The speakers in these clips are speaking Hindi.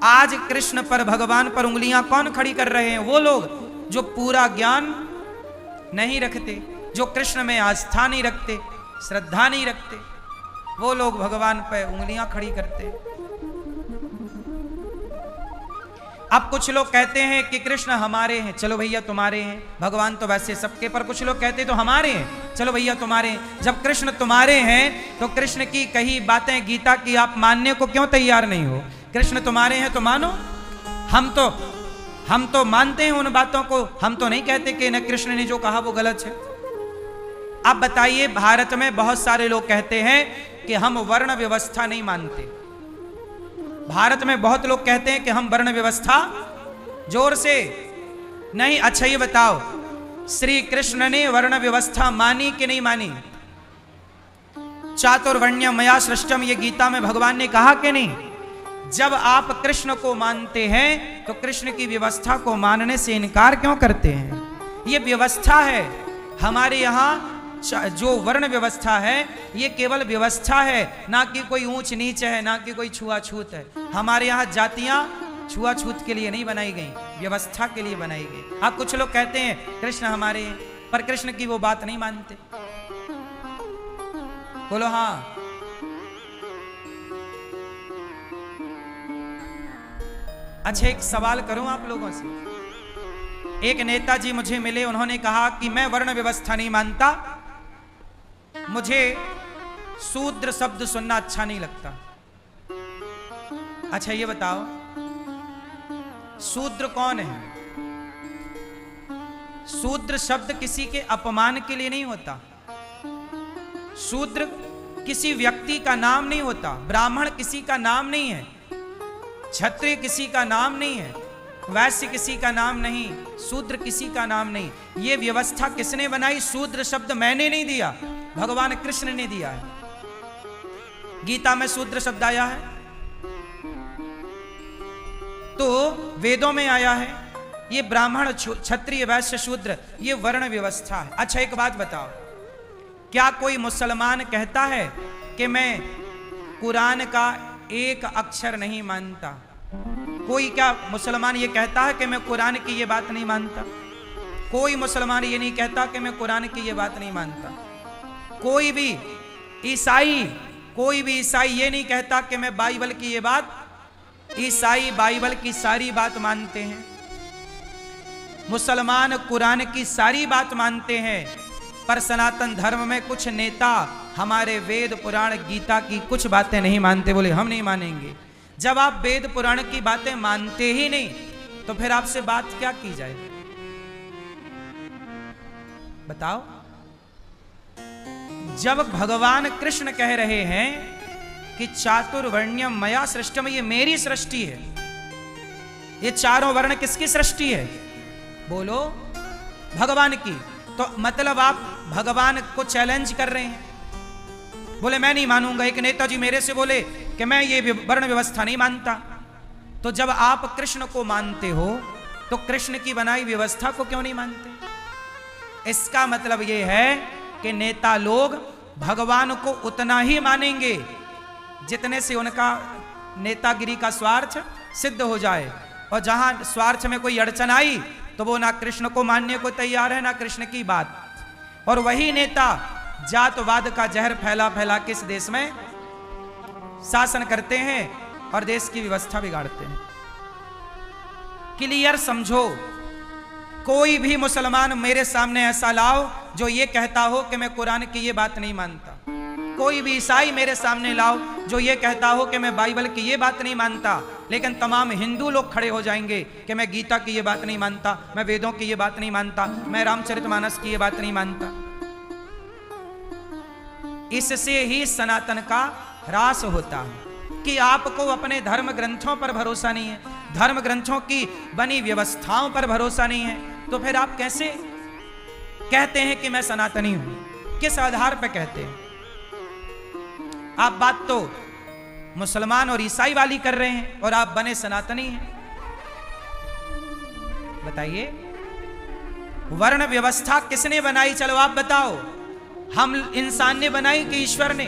आज कृष्ण पर, भगवान पर उंगलियां कौन खड़ी कर रहे हैं? वो लोग जो पूरा ज्ञान नहीं रखते, जो कृष्ण में आस्था नहीं रखते, श्रद्धा नहीं रखते, वो लोग भगवान पर उंगलियां खड़ी करते। अब कुछ लोग कहते हैं कि कृष्ण हमारे हैं, चलो भैया तुम्हारे हैं। भगवान तो वैसे सबके, पर कुछ लोग कहते तो हमारे हैं, चलो भैया तुम्हारे हैं। जब कृष्ण तुम्हारे हैं तो कृष्ण की कही बातें गीता की आप मानने को क्यों तैयार नहीं हो? कृष्ण तुम्हारे हैं तो मानो। हम तो मानते हैं उन बातों को, हम तो नहीं कहते कि न कृष्ण ने जो कहा वो गलत है। अब बताइए, भारत में बहुत सारे लोग कहते हैं कि हम वर्ण व्यवस्था नहीं मानते। भारत में बहुत लोग कहते हैं कि हम वर्ण व्यवस्था, जोर से नहीं। अच्छा ये बताओ, श्री कृष्ण ने वर्ण व्यवस्था मानी कि नहीं मानी? चातुर्वर्ण्यम मया सृष्टम, ये गीता में भगवान ने कहा कि नहीं? जब आप कृष्ण को मानते हैं तो कृष्ण की व्यवस्था को मानने से इनकार क्यों करते हैं? ये व्यवस्था है हमारे यहाँ। जो वर्ण व्यवस्था है ये केवल व्यवस्था है, ना कि कोई ऊंच नीच है, ना कि कोई छुआछूत है। हमारे यहाँ जातियां छुआछूत के लिए नहीं बनाई गई, व्यवस्था के लिए बनाई गई। अब कुछ लोग कहते हैं कृष्ण हमारे हैं, पर कृष्ण की वो बात नहीं मानते। बोलो हाँ। अच्छा एक सवाल करूं आप लोगों से। एक नेताजी मुझे मिले, उन्होंने कहा कि मैं वर्ण व्यवस्था नहीं मानता, मुझे शूद्र शब्द सुनना अच्छा नहीं लगता। अच्छा ये बताओ, शूद्र कौन है? शूद्र शब्द किसी के अपमान के लिए नहीं होता। शूद्र किसी व्यक्ति का नाम नहीं होता। ब्राह्मण किसी का नाम नहीं है, क्षत्रिय किसी का नाम नहीं है, वैश्य किसी का नाम नहीं, शूद्र किसी का नाम नहीं। ये व्यवस्था किसने बनाई? शूद्र शब्द मैंने नहीं दिया, भगवान कृष्ण ने दिया है। गीता में शूद्र शब्द आया है तो वेदों में आया है। ये ब्राह्मण, क्षत्रिय, वैश्य, शूद्र, ये वर्ण व्यवस्था है। अच्छा एक बात बताओ, क्या कोई मुसलमान कहता है कि मैं कुरान का एक अक्षर नहीं मानता? कोई क्या मुसलमान ये कहता है कि मैं कुरान की ये बात नहीं मानता? कोई मुसलमान ये नहीं कहता कि मैं कुरान की ये बात नहीं मानता। कोई भी ईसाई ये नहीं कहता कि मैं बाइबल की ये बात, ईसाई बाइबल की सारी बात मानते हैं, मुसलमान कुरान की सारी बात मानते हैं। पर सनातन धर्म में कुछ नेता हमारे वेद पुराण गीता की कुछ बातें नहीं मानते, बोले हम नहीं मानेंगे। जब आप वेद पुराण की बातें मानते ही नहीं तो फिर आपसे बात क्या की जाए? बताओ। जब भगवान कृष्ण कह रहे हैं कि चातुर्वर्ण्यम मया सृष्टम, ये मेरी सृष्टि है, ये चारों वर्ण किसकी सृष्टि है? बोलो भगवान की। तो मतलब आप भगवान को चैलेंज कर रहे हैं। बोले मैं नहीं मानूंगा। एक नेताजी मेरे से बोले कि मैं ये वर्ण व्यवस्था नहीं मानता। तो जब आप कृष्ण को मानते हो तो कृष्ण की बनाई व्यवस्था को क्यों नहीं मानते? इसका मतलब ये है कि नेता लोग भगवान को उतना ही मानेंगे जितने से उनका नेतागिरी का स्वार्थ सिद्ध हो जाए। और जहां स्वार्थ में कोई अड़चन आई तो वो ना कृष्ण को मानने को तैयार है, ना कृष्ण की बात। और वही नेता जातवाद का जहर फैला फैला के इस देश में शासन करते हैं और देश की व्यवस्था बिगाड़ते हैं। क्लियर समझो, कोई भी मुसलमान मेरे सामने ऐसा लाओ जो ये कहता हो कि मैं कुरान की ये बात नहीं मानता। कोई भी ईसाई मेरे सामने लाओ जो ये कहता हो कि मैं बाइबल की ये बात नहीं मानता। लेकिन तमाम हिंदू लोग खड़े हो जाएंगे कि मैं गीता की ये बात नहीं मानता, मैं वेदों की ये बात नहीं मानता, मैं रामचरितमानस की ये बात नहीं मानता। इससे ही सनातन का ह्रास होता है कि आपको अपने धर्म ग्रंथों पर भरोसा नहीं है, धर्म ग्रंथों की बनी व्यवस्थाओं पर भरोसा नहीं है, तो फिर आप कैसे कहते हैं कि मैं सनातनी हूं? किस आधार पर कहते हैं आप? बात तो मुसलमान और ईसाई वाली कर रहे हैं और आप बने सनातनी हैं। बताइए, वर्ण व्यवस्था किसने बनाई? चलो आप बताओ। हम इंसान ने बनाई कि ईश्वर ने?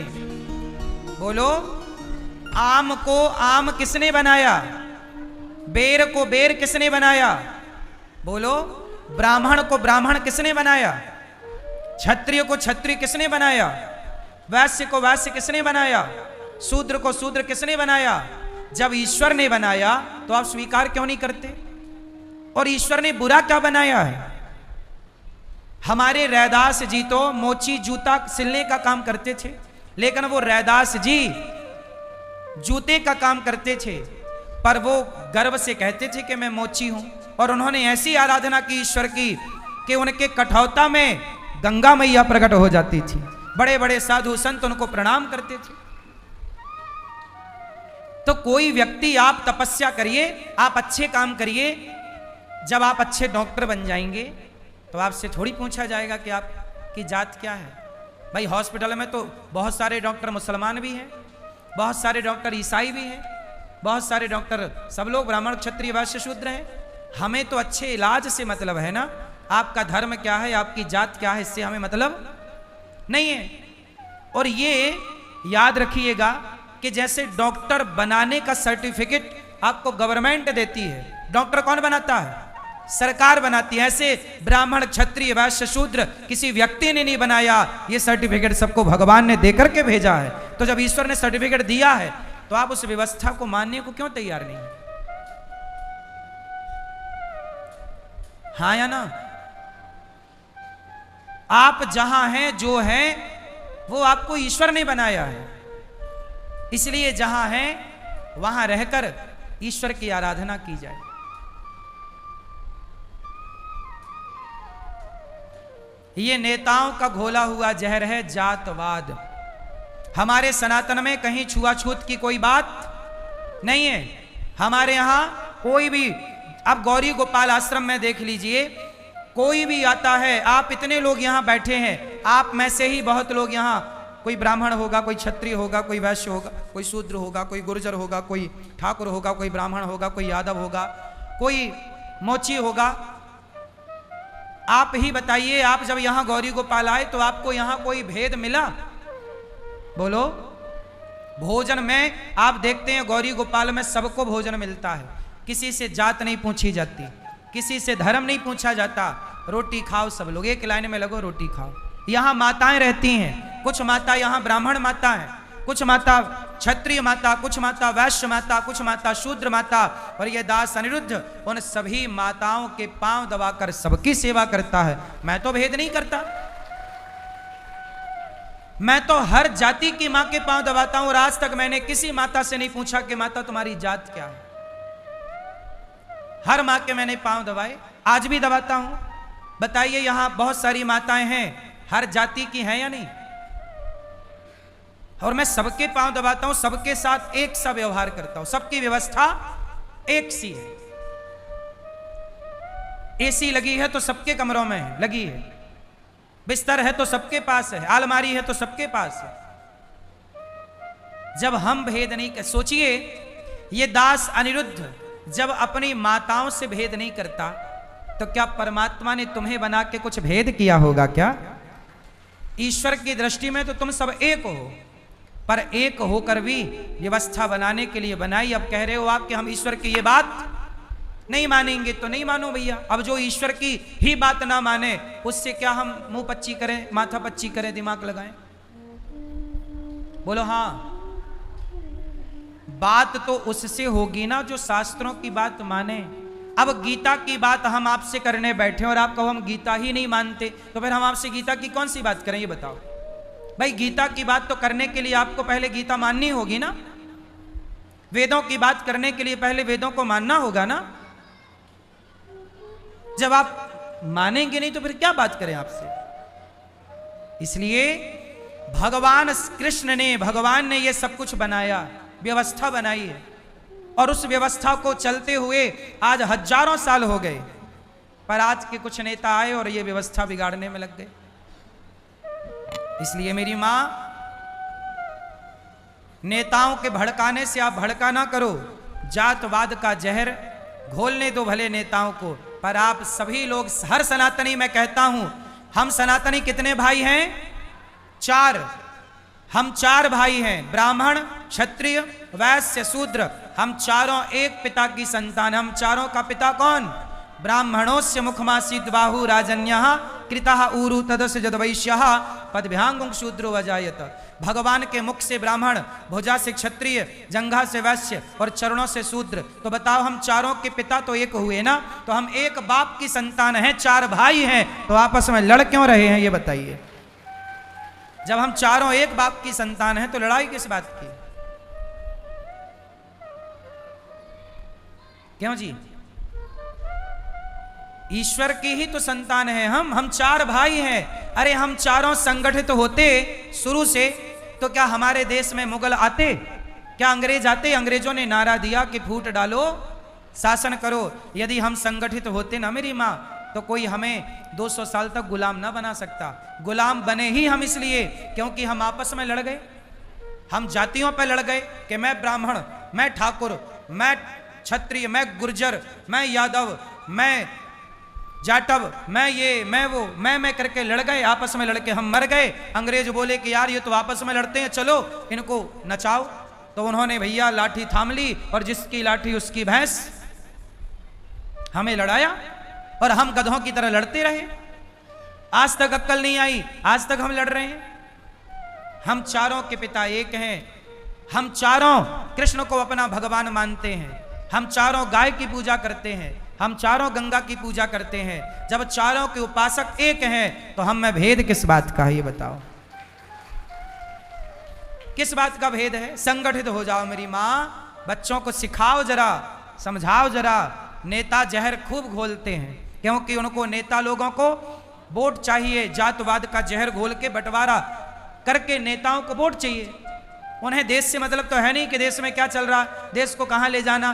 बोलो। आम को आम किसने बनाया? बेर को बेर किसने बनाया? बोलो। ब्राह्मण को ब्राह्मण किसने बनाया? क्षत्रिय को क्षत्रिय किसने बनाया? वैश्य को वैश्य किसने बनाया? शूद्र को शूद्र किसने बनाया? जब ईश्वर ने बनाया तो आप स्वीकार क्यों नहीं करते? और ईश्वर ने बुरा क्या बनाया है? हमारे रैदास जी तो मोची जूता सिलने का काम करते थे, लेकिन वो रैदास जी जूते का काम करते थे, पर वो गर्व से कहते थे कि मैं मोची हूं। और उन्होंने ऐसी आराधना की ईश्वर की कि उनके कठौता में गंगा मैया प्रकट हो जाती थी। बड़े बड़े साधु संत उनको प्रणाम करते थे। तो कोई व्यक्ति, आप तपस्या करिए, आप अच्छे काम करिए, जब आप अच्छे डॉक्टर बन जाएंगे तो आपसे थोड़ी पूछा जाएगा कि आपकी जात क्या है। भाई हॉस्पिटल में तो बहुत सारे डॉक्टर मुसलमान भी हैं, बहुत सारे डॉक्टर ईसाई भी हैं, बहुत सारे डॉक्टर सब लोग ब्राह्मण क्षत्रिय वैश्य शूद्र हैं। हमें तो अच्छे इलाज से मतलब है ना। आपका धर्म क्या है, आपकी जात क्या है, इससे हमें मतलब नहीं है। और ये याद रखिएगा कि जैसे डॉक्टर बनाने का सर्टिफिकेट आपको गवर्नमेंट देती है, डॉक्टर कौन बनाता है? सरकार बनाती है। ऐसे ब्राह्मण क्षत्रिय वैश्य शूद्र किसी व्यक्ति ने नहीं बनाया, ये सर्टिफिकेट सबको भगवान ने देकर के भेजा है। तो जब ईश्वर ने सर्टिफिकेट दिया है तो आप उस व्यवस्था को मानने को क्यों तैयार नहीं है? हाँ या ना? आप जहां हैं, जो हैं, वो आपको ईश्वर ने बनाया है। इसलिए जहां हैं वहां रहकर ईश्वर की आराधना की जाए। ये नेताओं का घोला हुआ जहर है जातवाद। हमारे सनातन में कहीं छुआछूत की कोई बात नहीं है। हमारे यहां कोई भी, आप गौरी गोपाल आश्रम में देख लीजिए, कोई भी आता है, आप इतने लोग यहां बैठे हैं, आप में से ही बहुत लोग यहां, कोई ब्राह्मण होगा, कोई क्षत्रिय होगा, कोई वैश्य होगा, कोई शूद्र होगा, कोई गुर्जर होगा, कोई ठाकुर होगा, कोई ब्राह्मण होगा, कोई यादव होगा, कोई मोची होगा। आप ही बताइए, आप जब यहां गौरी गोपाल आए तो आपको यहां कोई भेद मिला? बोलो। भोजन में आप देखते हैं गौरी गोपाल में सबको भोजन मिलता है, किसी से जात नहीं पूछी जाती, किसी से धर्म नहीं पूछा जाता। रोटी खाओ, सब लोग एक लाइन में लगो, रोटी खाओ। यहां माताएं रहती हैं, कुछ माता यहां ब्राह्मण माता हैं, कुछ माता क्षत्रिय माता, कुछ माता वैश्य माता, कुछ माता शूद्र माता। और ये दास अनिरुद्ध उन सभी माताओं के पांव दबाकर सबकी सेवा करता है। मैं तो भेद नहीं करता, मैं तो हर जाति की मां के पांव दबाता हूं। और आज तक मैंने किसी माता से नहीं पूछा कि माता तुम्हारी जात क्या है। हर मां के मैंने पांव दबाए, आज भी दबाता हूं। बताइए, यहां बहुत सारी माताएं हैं, हर जाति की हैं या नहीं? और मैं सबके पांव दबाता हूं, सबके साथ एक सा व्यवहार करता हूं, सबकी व्यवस्था एक सी है। एसी लगी है तो सबके कमरों में है, लगी है। बिस्तर है तो सबके पास है, अलमारी है तो सबके पास है। जब हम भेद नहीं कर, सोचिए ये दास अनिरुद्ध जब अपनी माताओं से भेद नहीं करता तो क्या परमात्मा ने तुम्हें बना के कुछ भेद किया होगा क्या? ईश्वर की दृष्टि में तो तुम सब एक हो, पर एक होकर भी व्यवस्था बनाने के लिए बनाई। अब कह रहे हो आप कि हम ईश्वर की ये बात नहीं मानेंगे, तो नहीं मानो भैया। अब जो ईश्वर की ही बात ना माने उससे क्या हम मुंह पच्ची करें, माथा पच्ची करें, दिमाग लगाएं? बोलो हाँ। बात तो उससे होगी ना जो शास्त्रों की बात माने। अब गीता की बात हम आपसे करने बैठे और आप कहो हम गीता ही नहीं मानते, तो फिर हम आपसे गीता की कौन सी बात करें, ये बताओ भाई। गीता की बात तो करने के लिए आपको पहले गीता माननी होगी ना। वेदों की बात करने के लिए पहले वेदों को मानना होगा ना। जब आप मानेंगे नहीं तो फिर क्या बात करें आपसे। इसलिए भगवान ने ये सब कुछ बनाया, व्यवस्था बनाई है, और उस व्यवस्था को चलते हुए आज हजारों साल हो गए, पर आज के कुछ नेता आए और ये व्यवस्था बिगाड़ने में लग गए। इसलिए मेरी मां, नेताओं के भड़काने से आप भड़का ना करो। जातवाद का जहर घोलने दो भले नेताओं को, पर आप सभी लोग, हर सनातनी, मैं कहता हूं, हम सनातनी कितने भाई हैं? 4। हम 4 भाई हैं, ब्राह्मण क्षत्रिय वैश्य शूद्र। हम चारों एक पिता की संतान। हम चारों का पिता कौन? ब्राह्मणोस्य मुखमासीत् बाहु राजन्यः कृतः ऊरु तदस्य जदवैश्यः पदभ्यांगुं शूद्रो अजायत। भगवान के मुख से ब्राह्मण, भुजा से क्षत्रिय, जंघा से वैश्य और चरणों से शूद्र। तो बताओ हम चारों के पिता तो एक हुए ना? तो हम एक बाप की संतान हैं, चार भाई हैं, तो आपस में लड़ क्यों रहे हैं ये बताइए? जब हम चारों एक बाप की संतान हैं तो लड़ाई किस बात की? क्यों जी? ईश्वर की ही तो संतान है हम चार भाई हैं। अरे हम चारों संगठित होते शुरू से तो क्या हमारे देश में मुगल आते? क्या अंग्रेज आते? अंग्रेजों ने नारा दिया कि फूट डालो, शासन करो। यदि हम संगठित होते ना मेरी माँ, तो कोई हमें 200 साल तक गुलाम ना बना सकता। गुलाम बने ही हम इसलिए क्योंकि हम आपस में लड़ गए। हम जातियों पर लड़ गए कि मैं ब्राह्मण, मैं ठाकुर, मैं क्षत्रिय, मैं गुर्जर, मैं यादव, मैं जाटव, मैं ये, मैं वो, मैं करके लड़ गए। आपस में लड़के हम मर गए। अंग्रेज बोले कि यार ये तो आपस में लड़ते हैं, चलो इनको नचाओ। तो उन्होंने भैया लाठी थाम ली और जिसकी लाठी उसकी भैंस, हमें लड़ाया और हम गधों की तरह लड़ते रहे। आज तक अक्ल नहीं आई, आज तक हम लड़ रहे हैं। हम चारों के पिता एक हैं। हम चारों कृष्ण को अपना भगवान मानते हैं। हम चारों गाय की पूजा करते हैं। हम चारों गंगा की पूजा करते हैं। जब चारों के उपासक एक हैं तो हम में भेद किस बात का है ये बताओ? किस बात का भेद है? संगठित हो जाओ मेरी माँ, बच्चों को सिखाओ जरा, समझाओ जरा। नेता जहर खूब घोलते हैं क्योंकि उनको नेता लोगों को वोट चाहिए। जातवाद का जहर घोल के बंटवारा करके नेताओं को वोट चाहिए। उन्हें देश से मतलब तो है नहीं कि देश में क्या चल रहा, देश को कहां ले जाना।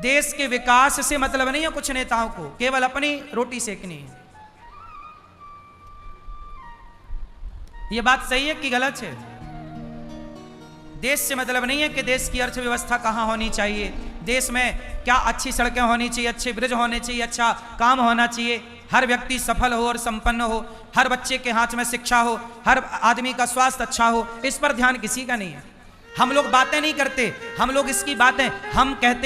देश के विकास से मतलब नहीं है कुछ नेताओं को, केवल अपनी रोटी सेकनी है। यह बात सही है कि गलत है? देश से मतलब नहीं है कि देश की अर्थव्यवस्था कहां होनी चाहिए, देश में क्या अच्छी सड़कें होनी चाहिए, अच्छे ब्रिज होने चाहिए, अच्छा काम होना चाहिए, हर व्यक्ति सफल हो और संपन्न हो, हर बच्चे के हाथ में शिक्षा हो, हर आदमी का स्वास्थ्य अच्छा हो। इस पर ध्यान किसी का नहीं है। हम लोग बातें नहीं करते, हम लोग इसकी बातें हम कहते